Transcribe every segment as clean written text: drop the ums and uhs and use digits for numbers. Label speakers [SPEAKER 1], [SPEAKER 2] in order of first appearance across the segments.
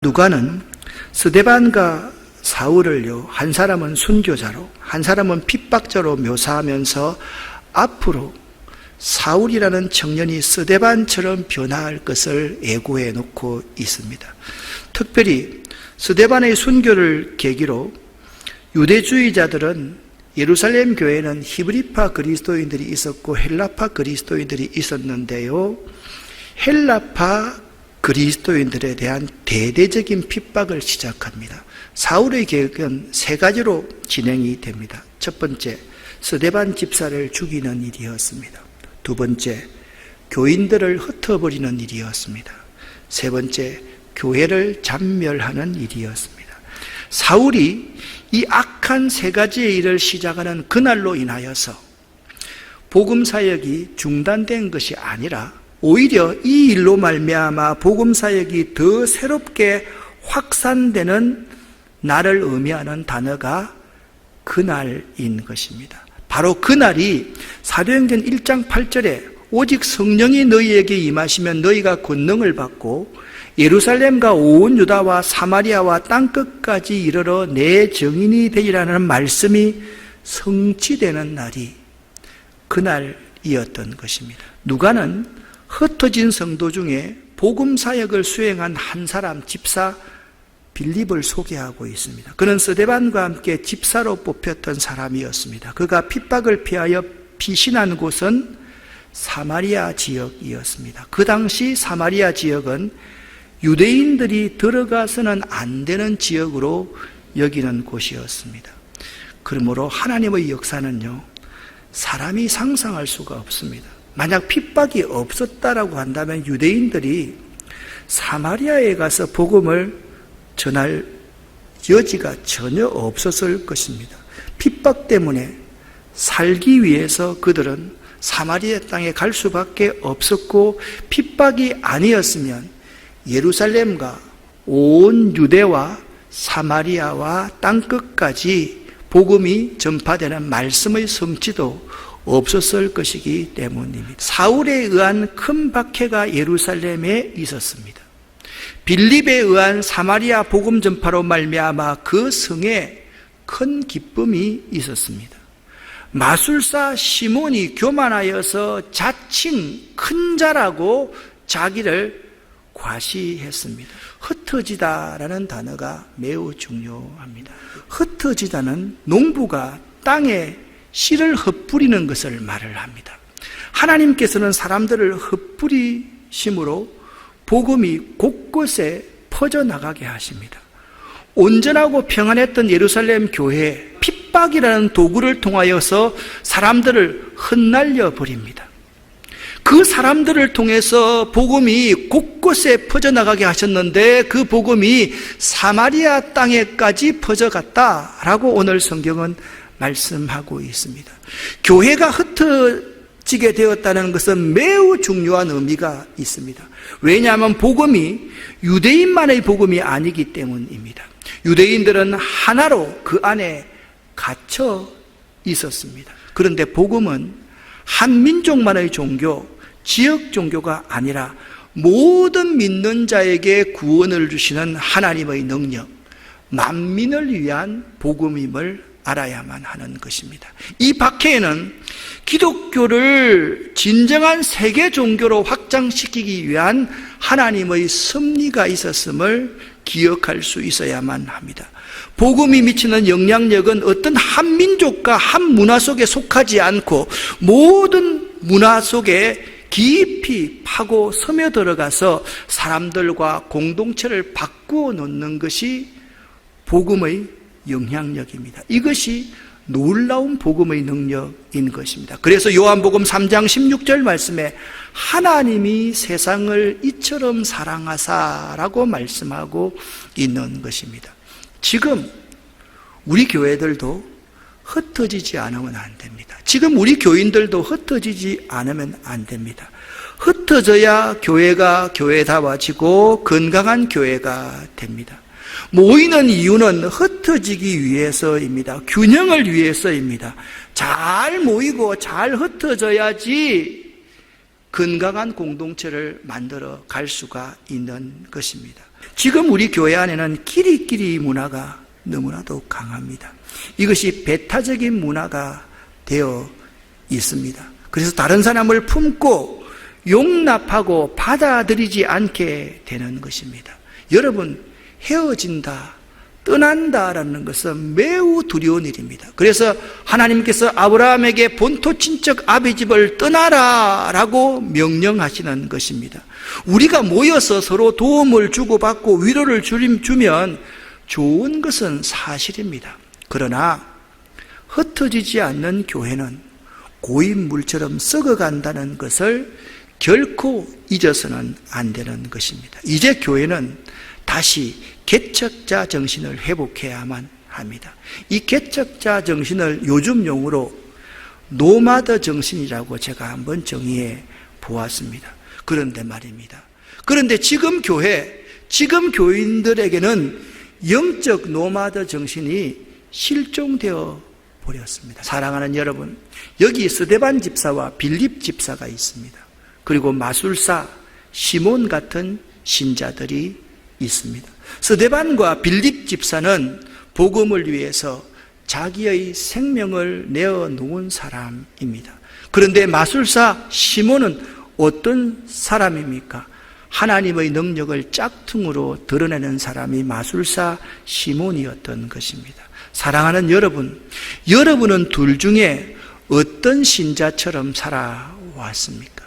[SPEAKER 1] 누가는 스데반과 사울을요, 한 사람은 순교자로, 한 사람은 핍박자로 묘사하면서 앞으로 사울이라는 청년이 스데반처럼 변화할 것을 예고해 놓고 있습니다. 특별히 스데반의 순교를 계기로 유대주의자들은 예루살렘 교회는 히브리파 그리스도인들이 있었고 헬라파 그리스도인들이 있었는데요, 헬라파 그리스도인들에 대한 대대적인 핍박을 시작합니다. 사울의 계획은 세 가지로 진행이 됩니다. 첫 번째, 스데반 집사를 죽이는 일이었습니다. 두 번째, 교인들을 흩어버리는 일이었습니다. 세 번째, 교회를 잔멸하는 일이었습니다. 사울이 이 악한 세 가지의 일을 시작하는 그날로 인하여서 복음 사역이 중단된 것이 아니라 오히려 이 일로 말미암아 복음 사역이 더 새롭게 확산되는 날을 의미하는 단어가 그날인 것입니다. 바로 그날이 사도행전 1장 8절에 오직 성령이 너희에게 임하시면 너희가 권능을 받고 예루살렘과 온 유다와 사마리아와 땅끝까지 이르러 내 증인이 되리라는 말씀이 성취되는 날이 그날이었던 것입니다. 누가는 흩어진 성도 중에 복음 사역을 수행한 한 사람, 집사 빌립을 소개하고 있습니다. 그는 스데반과 함께 집사로 뽑혔던 사람이었습니다. 그가 핍박을 피하여 피신한 곳은 사마리아 지역이었습니다. 그 당시 사마리아 지역은 유대인들이 들어가서는 안 되는 지역으로 여기는 곳이었습니다. 그러므로 하나님의 역사는요, 사람이 상상할 수가 없습니다. 만약 핍박이 없었다라고 한다면 유대인들이 사마리아에 가서 복음을 전할 여지가 전혀 없었을 것입니다. 핍박 때문에 살기 위해서 그들은 사마리아 땅에 갈 수밖에 없었고, 핍박이 아니었으면 예루살렘과 온 유대와 사마리아와 땅끝까지 복음이 전파되는 말씀의 성취도 없었을 것이기 때문입니다. 사울에 의한 큰 박해가 예루살렘에 있었습니다. 빌립에 의한 사마리아 복음 전파로 말미암아 그 성에 큰 기쁨이 있었습니다. 마술사 시몬이 교만하여서 자칭 큰 자라고 자기를 과시했습니다. 흩어지다라는 단어가 매우 중요합니다. 흩어지다는 농부가 땅에 씨를 흩뿌리는 것을 말을 합니다. 하나님께서는 사람들을 흩뿌리심으로 복음이 곳곳에 퍼져나가게 하십니다. 온전하고 평안했던 예루살렘 교회에 핍박이라는 도구를 통하여서 사람들을 흩날려 버립니다. 그 사람들을 통해서 복음이 곳곳에 퍼져나가게 하셨는데 그 복음이 사마리아 땅에까지 퍼져갔다라고 오늘 성경은 말씀하고 있습니다. 교회가 흩어지게 되었다는 것은 매우 중요한 의미가 있습니다. 왜냐하면 복음이 유대인만의 복음이 아니기 때문입니다. 유대인들은 하나로 그 안에 갇혀 있었습니다. 그런데 복음은 한 민족만의 종교, 지역 종교가 아니라 모든 믿는 자에게 구원을 주시는 하나님의 능력, 만민을 위한 복음임을 알아야만 하는 것입니다. 이 박해에는 기독교를 진정한 세계 종교로 확장시키기 위한 하나님의 섭리가 있었음을 기억할 수 있어야만 합니다. 복음이 미치는 영향력은 어떤 한 민족과 한 문화 속에 속하지 않고 모든 문화 속에 깊이 파고 스며들어가서 사람들과 공동체를 바꾸어 놓는 것이 복음의 영향력입니다. 이것이 놀라운 복음의 능력인 것입니다. 그래서 요한복음 3장 16절 말씀에 하나님이 세상을 이처럼 사랑하사라고 말씀하고 있는 것입니다. 지금 우리 교회들도 흩어지지 않으면 안 됩니다. 지금 우리 교인들도 흩어지지 않으면 안 됩니다. 흩어져야 교회가 교회다워지고 건강한 교회가 됩니다. 모이는 이유는 흩어지기 위해서입니다. 균형을 위해서입니다. 잘 모이고 잘 흩어져야지 건강한 공동체를 만들어 갈 수가 있는 것입니다. 지금 우리 교회 안에는 끼리끼리 문화가 너무나도 강합니다. 이것이 배타적인 문화가 되어 있습니다. 그래서 다른 사람을 품고 용납하고 받아들이지 않게 되는 것입니다. 여러분, 헤어진다, 떠난다라는 것은 매우 두려운 일입니다. 그래서 하나님께서 아브라함에게 본토 친척 아비 집을 떠나라 라고 명령하시는 것입니다. 우리가 모여서 서로 도움을 주고받고 위로를 주면 좋은 것은 사실입니다. 그러나 흩어지지 않는 교회는 고인물처럼 썩어간다는 것을 결코 잊어서는 안 되는 것입니다. 이제 교회는 다시 개척자 정신을 회복해야만 합니다. 이 개척자 정신을 요즘 용어로 노마드 정신이라고 제가 한번 정의해 보았습니다. 그런데 말입니다. 그런데 지금 교인들에게는 영적 노마드 정신이 실종되어 버렸습니다. 사랑하는 여러분, 여기 스데반 집사와 빌립 집사가 있습니다. 그리고 마술사 시몬 같은 신자들이 있습니다. 스데반과 빌립 집사는 복음을 위해서 자기의 생명을 내어놓은 사람입니다. 그런데 마술사 시몬은 어떤 사람입니까? 하나님의 능력을 짝퉁으로 드러내는 사람이 마술사 시몬이었던 것입니다. 사랑하는 여러분, 여러분은 둘 중에 어떤 신자처럼 살아왔습니까?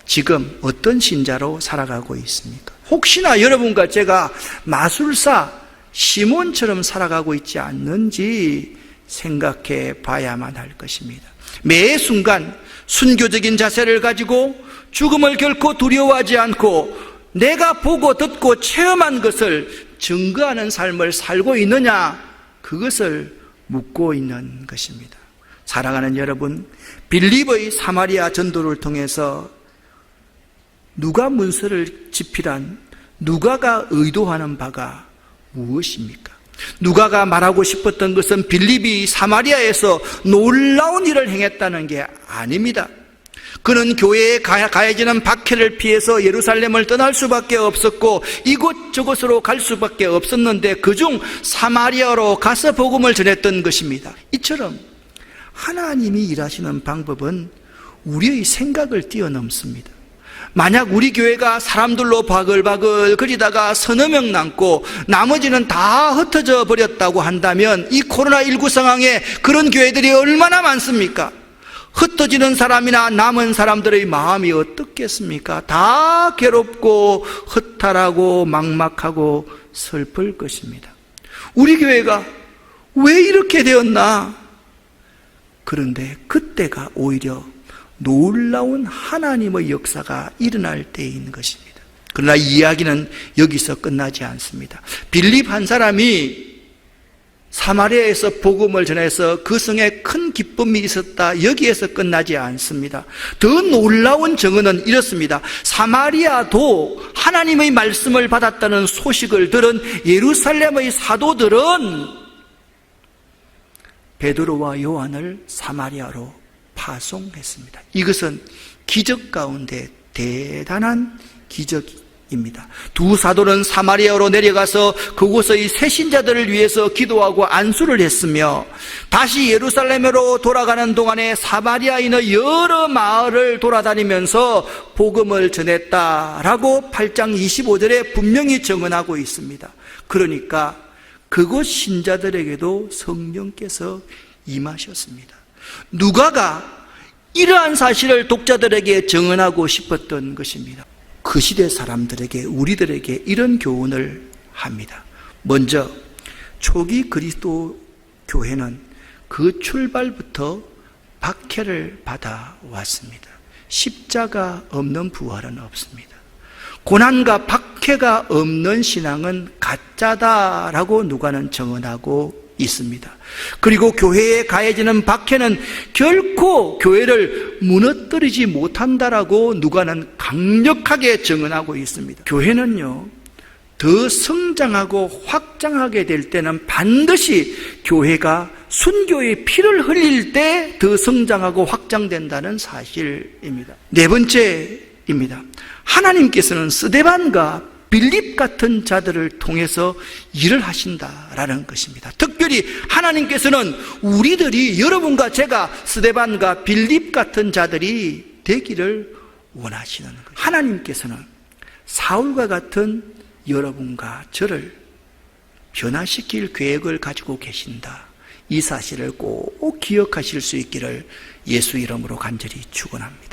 [SPEAKER 1] 지금 어떤 신자로 살아가고 있습니까? 혹시나 여러분과 제가 마술사 시몬처럼 살아가고 있지 않는지 생각해 봐야만 할 것입니다. 매 순간 순교적인 자세를 가지고 죽음을 결코 두려워하지 않고 내가 보고 듣고 체험한 것을 증거하는 삶을 살고 있느냐, 그것을 묻고 있는 것입니다. 사랑하는 여러분, 빌립의 사마리아 전도를 통해서 누가 문서를 집필한 누가가 의도하는 바가 무엇입니까? 누가가 말하고 싶었던 것은 빌립이 사마리아에서 놀라운 일을 행했다는 게 아닙니다. 그는 교회에 가해지는 박해를 피해서 예루살렘을 떠날 수밖에 없었고 이곳저곳으로 갈 수밖에 없었는데 그중 사마리아로 가서 복음을 전했던 것입니다. 이처럼 하나님이 일하시는 방법은 우리의 생각을 뛰어넘습니다. 만약 우리 교회가 사람들로 바글바글 거리다가 서너 명 남고 나머지는 다 흩어져 버렸다고 한다면 이 코로나19 상황에 그런 교회들이 얼마나 많습니까? 흩어지는 사람이나 남은 사람들의 마음이 어떻겠습니까? 다 괴롭고 허탈하고 막막하고 슬플 것입니다. 우리 교회가 왜 이렇게 되었나? 그런데 그때가 오히려 놀라운 하나님의 역사가 일어날 때인 것입니다. 그러나 이 이야기는 여기서 끝나지 않습니다. 빌립 한 사람이 사마리아에서 복음을 전해서 그 성에 큰 기쁨이 있었다, 여기에서 끝나지 않습니다. 더 놀라운 증언은 이렇습니다. 사마리아도 하나님의 말씀을 받았다는 소식을 들은 예루살렘의 사도들은 베드로와 요한을 사마리아로 파송했습니다. 이것은 기적 가운데 대단한 기적입니다. 두 사도는 사마리아로 내려가서 그곳의 새신자들을 위해서 기도하고 안수를 했으며 다시 예루살렘으로 돌아가는 동안에 사마리아인의 여러 마을을 돌아다니면서 복음을 전했다라고 8장 25절에 분명히 증언하고 있습니다. 그러니까 그곳 신자들에게도 성령께서 임하셨습니다. 누가가 이러한 사실을 독자들에게 증언하고 싶었던 것입니다. 그 시대 사람들에게, 우리들에게 이런 교훈을 합니다. 먼저 초기 그리스도 교회는 그 출발부터 박해를 받아왔습니다. 십자가 없는 부활은 없습니다. 고난과 박해가 없는 신앙은 가짜다라고 누가는 증언하고 있습니다. 그리고 교회에 가해지는 박해는 결코 교회를 무너뜨리지 못한다라고 누가는 강력하게 증언하고 있습니다. 교회는요, 더 성장하고 확장하게 될 때는 반드시 교회가 순교의 피를 흘릴 때 더 성장하고 확장된다는 사실입니다. 네 번째입니다. 하나님께서는 스데반과 빌립 같은 자들을 통해서 일을 하신다라는 것입니다. 특별히 하나님께서는 우리들이, 여러분과 제가 스데반과 빌립 같은 자들이 되기를 원하시는 거예요. 하나님께서는 사울과 같은 여러분과 저를 변화시킬 계획을 가지고 계신다. 이 사실을 꼭 기억하실 수 있기를 예수 이름으로 간절히 축원합니다.